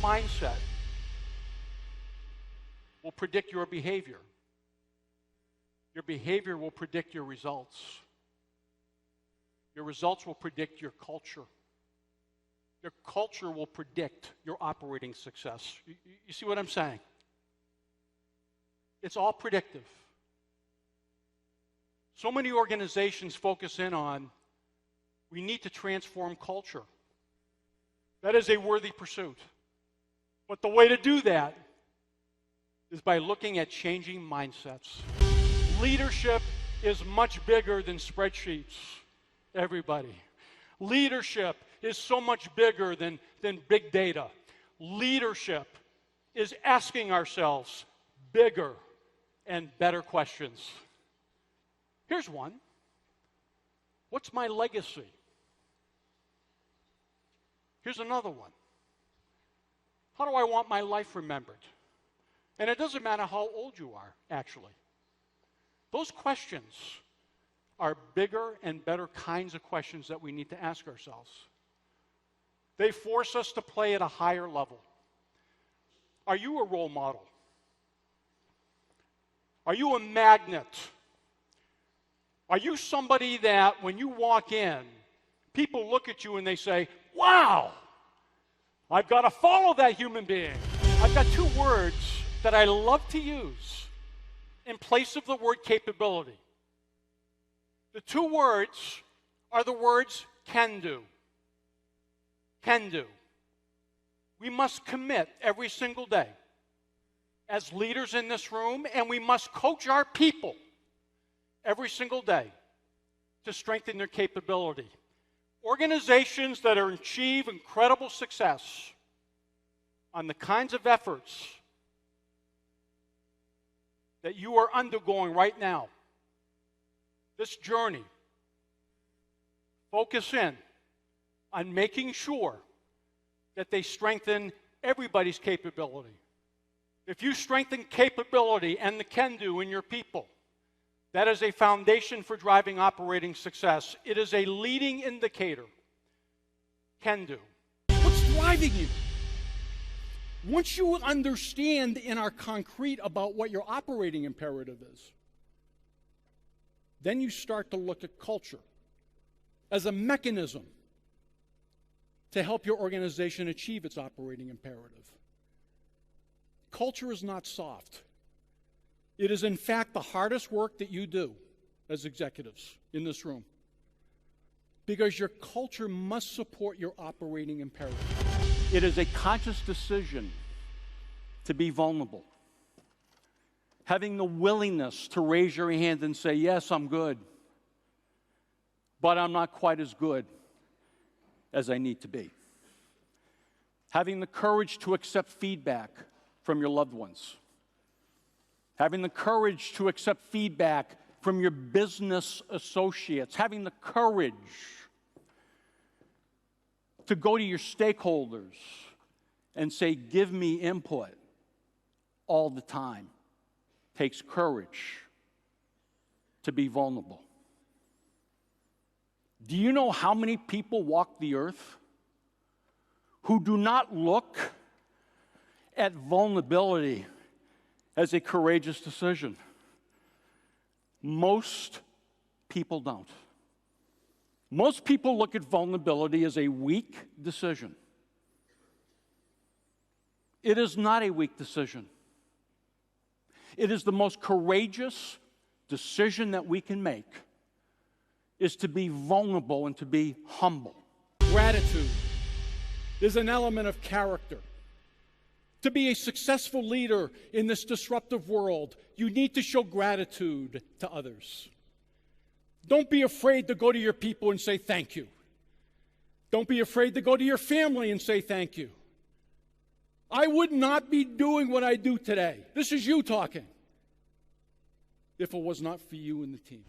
mindset will predict your behavior. Your behavior will predict your results. Your results will predict your culture. Your culture will predict your operating success. You see what I'm saying? It's all predictive. So many organizations focus in on, we need to transform culture. That is a worthy pursuit. But the way to do that is by looking at changing mindsets. Leadership is much bigger than spreadsheets, everybody. Leadership is so much bigger than big data. Leadership is asking ourselves bigger and better questions. Here's one. What's my legacy? Here's another one. How do I want my life remembered? And it doesn't matter how old you are, actually. Those questions are bigger and better kinds of questions that we need to ask ourselves. They force us to play at a higher level. Are you a role model? Are you a magnet? Are you somebody that when you walk in, people look at you and they say, wow, I've got to follow that human being. I've got two words that I love to use in place of the word capability. The two words are the words can do. Can do. We must commit every single day as leaders in this room, and we must coach our people every single day to strengthen their capability. Organizations that achieve incredible success on the kinds of efforts that you are undergoing right now, this journey, focus in on making sure that they strengthen everybody's capability. If you strengthen capability and the can-do in your people, that is a foundation for driving operating success. It is a leading indicator. Can-do. What's driving you? Once you understand and are concrete about what your operating imperative is, then you start to look at culture as a mechanism to help your organization achieve its operating imperative. Culture is not soft. It is, in fact, the hardest work that you do as executives in this room, because your culture must support your operating imperative. It is a conscious decision to be vulnerable. Having the willingness to raise your hand and say, yes, I'm good, but I'm not quite as good as I need to be. Having the courage to accept feedback from your loved ones. Having the courage to accept feedback from your business associates. Having the courage to go to your stakeholders and say, give me input all the time. Takes courage to be vulnerable. Do you know how many people walk the earth who do not look at vulnerability as a courageous decision? Most people don't. Most people look at vulnerability as a weak decision. It is not a weak decision. It is the most courageous decision that we can make, is to be vulnerable and to be humble. Gratitude is an element of character. To be a successful leader in this disruptive world, you need to show gratitude to others. Don't be afraid to go to your people and say thank you. Don't be afraid to go to your family and say thank you. I would not be doing what I do today. This is you talking. If it was not for you and the team.